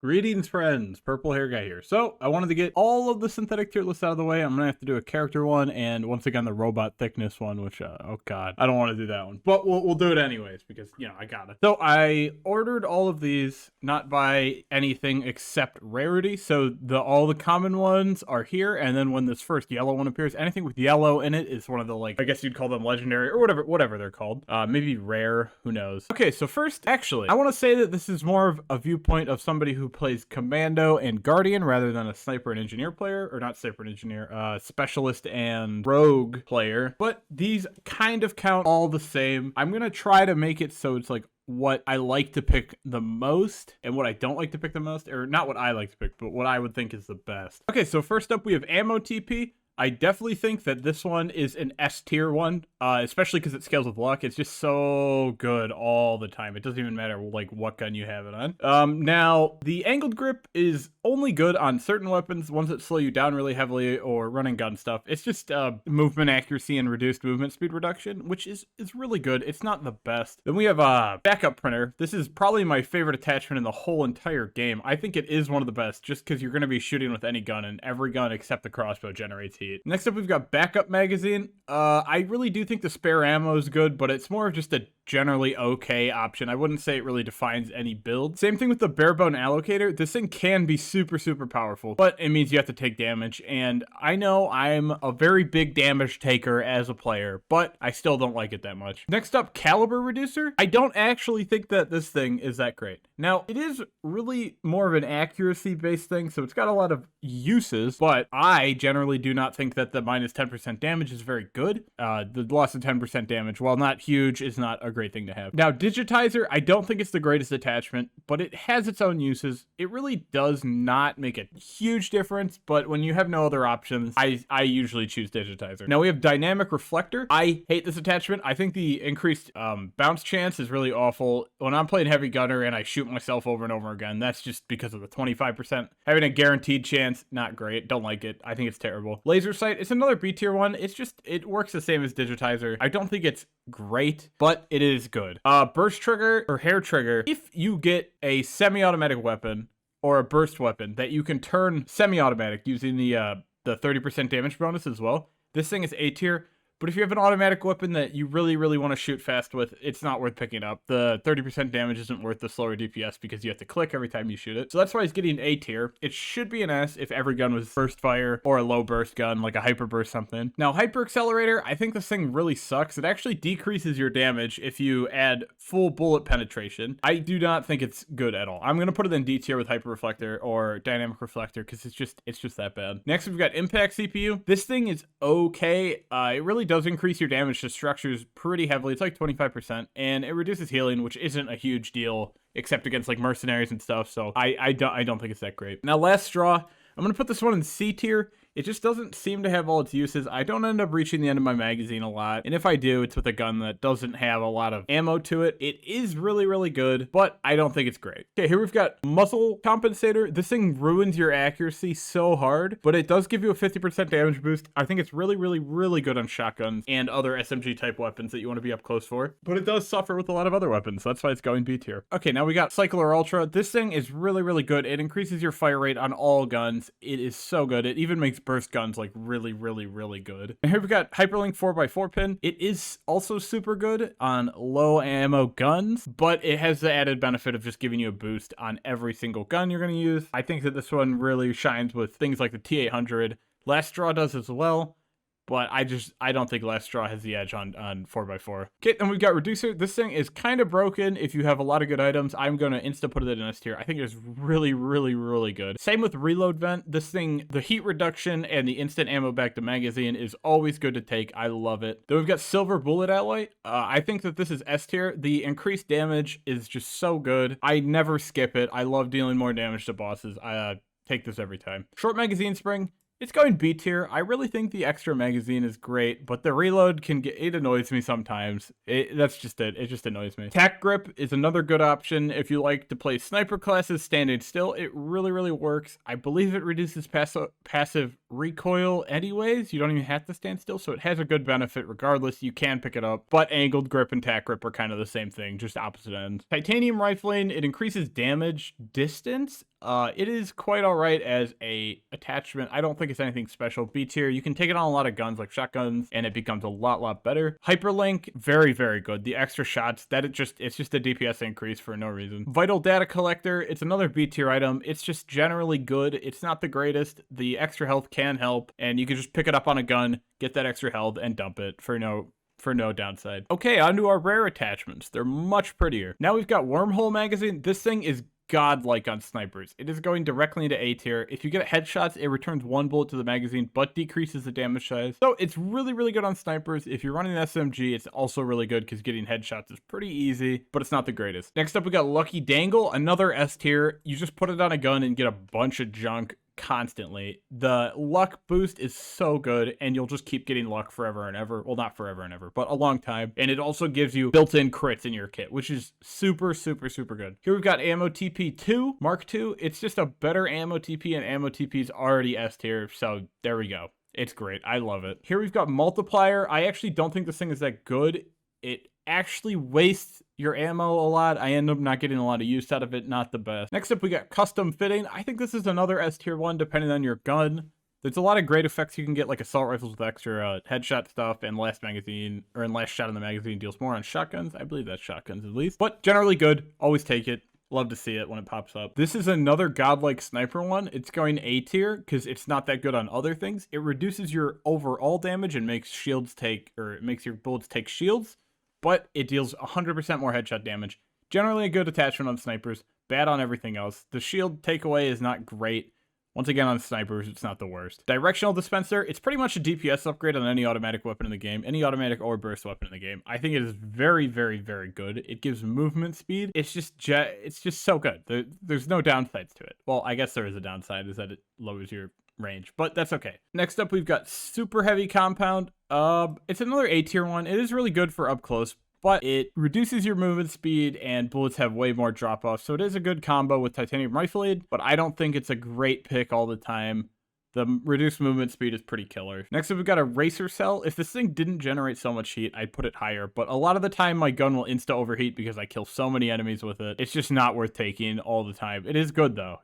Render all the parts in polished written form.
Greetings, friends. Purple hair guy here. So, I wanted to get all of the synthetic tier lists out of the way. I'm going to have to do a character one and once again the robot thickness one, which, oh god, I don't want to do that one. But we'll do it anyways because, I got it. So, I ordered all of these not by anything except rarity. So, all the common ones are here. And then when this first yellow one appears, anything with yellow in it is one of the, I guess you'd call them legendary or whatever they're called. Maybe rare, who knows. Okay, so first, actually, I want to say that this is more of a viewpoint of somebody who plays Commando and Guardian rather than a Sniper and Engineer player, or not Sniper and Engineer, Specialist and Rogue player, but these kind of count all the same. I'm gonna try to make it so it's like what I like to pick the most and what I don't like to pick the most, or not what I like to pick, but what I would think is the best. Okay, so first up we have Ammo TP. I definitely think that this one is an S tier one, especially because it scales with luck. It's just so good all the time. It doesn't even matter like what gun you have it on. Now, the angled grip is only good on certain weapons, ones that slow you down really heavily or running gun stuff. It's just movement accuracy and reduced movement speed reduction, which is really good. It's not the best. Then we have a backup printer. This is probably my favorite attachment in the whole entire game. I think it is one of the best just because you're going to be shooting with any gun, and every gun except the crossbow generates heat. Next up, we've got backup magazine. I really do think the spare ammo is good, but it's more of just a generally okay option. I wouldn't say it really defines any build. Same thing with the barebone allocator. This thing can be super powerful, but it means you have to take damage, and I know I'm a very big damage taker as a player, but I still don't like it that much. Next up, caliber reducer. I don't actually think that this thing is that great. Now, it is really more of an accuracy based thing, so it's got a lot of uses, but I generally do not think that the minus 10% damage is very good. The loss of 10% damage, while not huge, is not a great thing to have. Now, digitizer, I don't think it's the greatest attachment, but it has its own uses. It really does not make a huge difference, but when you have no other options, I usually choose digitizer. Now we have dynamic reflector. I hate this attachment. I think the increased bounce chance is really awful. When I'm playing heavy gunner and I shoot myself over and over again, that's just because of the 25%. Having a guaranteed chance, not great. Don't like it. I think it's terrible. Laser sight, it's another B tier one. It works the same as digitizer. I don't think it's great, but it is good. Burst trigger or hair trigger. If you get a semi-automatic weapon or a burst weapon that you can turn semi-automatic using the 30% damage bonus as well, this thing is A tier. But if you have an automatic weapon that you really want to shoot fast with, it's not worth picking up. The 30% damage isn't worth the slower DPS because you have to click every time you shoot it. So that's why it's getting A tier. It should be an S if every gun was burst fire or a low burst gun, like a hyper burst something. Now, hyper accelerator, I think this thing really sucks. It actually decreases your damage if you add full bullet penetration. I do not think it's good at all. I'm going to put it in D tier with hyper reflector or dynamic reflector because it's just that bad. Next, we've got impact CPU. This thing is okay. It really does increase your damage to structures pretty heavily. It's like 25%, and it reduces healing, which isn't a huge deal except against like mercenaries and stuff. So I don't think it's that great. Now, last straw, I'm gonna put this one in C tier. It just doesn't seem to have all its uses. I don't end up reaching the end of my magazine a lot. And if I do, it's with a gun that doesn't have a lot of ammo to it. It is really good, but I don't think it's great. Okay, here we've got muzzle compensator. This thing ruins your accuracy so hard, but it does give you a 50% damage boost. I think it's really good on shotguns and other SMG type weapons that you want to be up close for. But it does suffer with a lot of other weapons. So that's why it's going B tier. Okay, now we got Cycler Ultra. This thing is really good. It increases your fire rate on all guns. It is so good. It even makes burst guns like really good. And here we've got Hyperlink 4x4 pin. It is also super good on low ammo guns, but it has the added benefit of just giving you a boost on every single gun you're going to use. I think that this one really shines with things like the T800. Last Straw does as well, but I don't think Last Straw has the edge on 4x4. Okay, then we've got Reducer. This thing is kind of broken if you have a lot of good items. I'm going to insta put it in S tier. I think it's really good. Same with Reload Vent. This thing, the heat reduction and the instant ammo back to magazine is always good to take. I love it. Then we've got Silver Bullet Alloy. I think that this is S tier. The increased damage is just so good. I never skip it. I love dealing more damage to bosses. I take this every time. Short Magazine Spring. It's going B tier. I really think the extra magazine is great, but the reload it annoys me sometimes. That's just it. It just annoys me. Tack Grip is another good option if you like to play sniper classes standing still. It really works. I believe it reduces passive recoil anyways. You don't even have to stand still, so it has a good benefit regardless. You can pick it up, but angled grip and tack grip are kind of the same thing, just opposite ends. Titanium rifling, it increases damage distance. It is quite alright as a attachment. I don't think it's anything special. B tier, you can take it on a lot of guns like shotguns, and it becomes a lot better. Hyperlink, very good. The extra shots, it's just a DPS increase for no reason. Vital data collector, it's another B tier item. It's just generally good. It's not the greatest. The extra health can help, and you can just pick it up on a gun, get that extra health, and dump it for no downside. Okay, on to our rare attachments. They're much prettier. Now we've got Wormhole Magazine. This thing is godlike on snipers. It is going directly into A tier. If you get headshots, it returns 1 bullet to the magazine, but decreases the damage size. So it's really good on snipers. If you're running an SMG, it's also really good because getting headshots is pretty easy, but it's not the greatest. Next up, we got Lucky Dangle, another S tier. You just put it on a gun and get a bunch of junk constantly. The luck boost is so good, and you'll just keep getting luck forever and ever. Well, not forever and ever, but a long time. And it also gives you built-in crits in your kit, which is super good. Here we've got Ammo TP 2, Mark II. It's just a better Ammo TP, and Ammo TP is already S tier, so there we go. It's great. I love it. Here we've got Multiplier. I actually don't think this thing is that good. It actually wastes your ammo a lot. I end up not getting a lot of use out of it. Not the best. Next up, we got Custom Fitting. I think this is another S tier one, depending on your gun. There's a lot of great effects you can get, like assault rifles with extra headshot stuff, and last shot in the magazine deals more on shotguns. I believe that's shotguns at least. But generally good. Always take it. Love to see it when it pops up. This is another godlike sniper one. It's going A tier because it's not that good on other things. It reduces your overall damage and makes it makes your bullets take shields, but it deals 100% more headshot damage. Generally a good attachment on snipers, bad on everything else. The shield takeaway is not great. Once again, on snipers, it's not the worst. Directional Dispenser, it's pretty much a DPS upgrade on any automatic weapon in the game, any automatic or burst weapon in the game. I think it is very good. It gives movement speed. It's just so good. There's no downsides to it. Well, I guess there is a downside, is that it lowers your range, but that's okay. Next up, we've got Super Heavy Compound. It's another A tier one. It is really good for up close, but it reduces your movement speed and bullets have way more drop off. So it is a good combo with Titanium Rifle, but I don't think it's a great pick all the time. The reduced movement speed is pretty killer. Next up, we've got a Racer Cell. If this thing didn't generate so much heat, I'd put it higher, but a lot of the time my gun will insta overheat because I kill so many enemies with it. It's just not worth taking all the time. It is good though.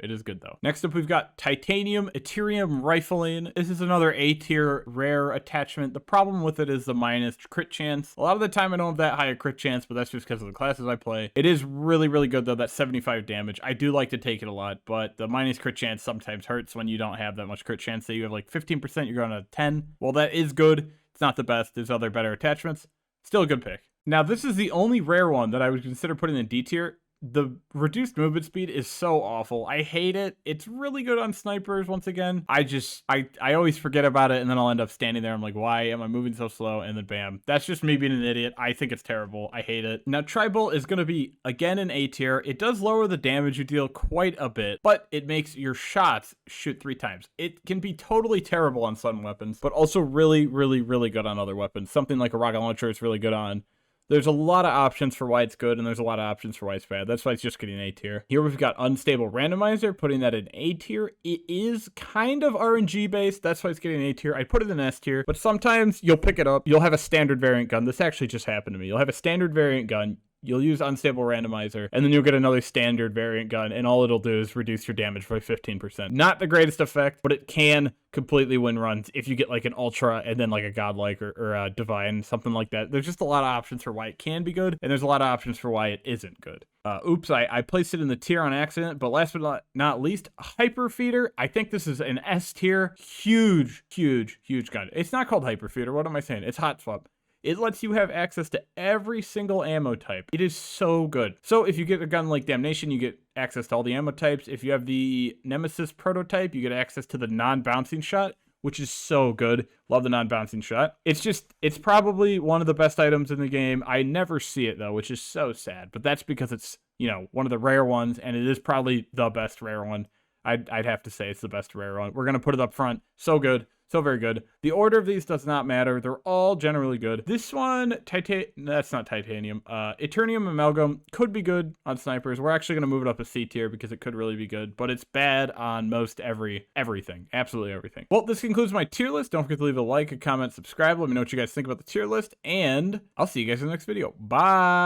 Next up, we've got Titanium Ethereum Rifling. This is another A tier rare attachment. The problem with it is the minus crit chance. A lot of the time I don't have that high a crit chance, but that's just because of the classes I play. It is really good though. That's 75 damage. I do like to take it a lot, but the minus crit chance sometimes hurts when you don't have that much crit chance. That you have like 15%, you're going to 10. Well, that is good. It's not the best. There's other better attachments. Still a good pick. Now, this is the only rare one that I would consider putting in D tier. The reduced movement speed is so awful. I hate it. It's really good on snipers, once again. I always forget about it, and then I'll end up standing there. I'm like, why am I moving so slow? And then bam. That's just me being an idiot. I think it's terrible. I hate it. Now, Tri-Bolt is going to be, again, an A tier. It does lower the damage you deal quite a bit, but it makes your shots shoot 3 times. It can be totally terrible on some weapons, but also really good on other weapons. Something like a rocket launcher is really good on. There's a lot of options for why it's good, and there's a lot of options for why it's bad. That's why it's just getting A tier. Here we've got Unstable Randomizer, putting that in A tier. It is kind of RNG based. That's why it's getting A tier. I put it in S tier, but sometimes you'll pick it up. You'll have a standard variant gun. This actually just happened to me. You'll have a standard variant gun. You'll use Unstable Randomizer, and then you'll get another standard variant gun, and all it'll do is reduce your damage by 15%. Not the greatest effect, but it can completely win runs if you get like an Ultra and then like a Godlike or a Divine, something like that. There's just a lot of options for why it can be good, and there's a lot of options for why it isn't good. Oops, I placed it in the tier on accident, but last but not least, Hyper Feeder. I think this is an S tier. Huge gun. It's not called Hyper Feeder. What am I saying? It's Hot Swap. It lets you have access to every single ammo type. It is so good. So if you get a gun like Damnation, you get access to all the ammo types. If you have the Nemesis prototype, you get access to the non-bouncing shot, which is so good. Love the non-bouncing shot. It's probably one of the best items in the game. I never see it though, which is so sad. But that's because it's, one of the rare ones, and it is probably the best rare one. I'd have to say it's the best rare one. We're going to put it up front. So good. So very good. The order of these does not matter. They're all generally good. This one, that's not titanium. Eternium Amalgam could be good on snipers. We're actually going to move it up a C tier because it could really be good, but it's bad on most everything. Absolutely everything. Well, this concludes my tier list. Don't forget to leave a like, a comment, subscribe. Let me know what you guys think about the tier list, and I'll see you guys in the next video. Bye!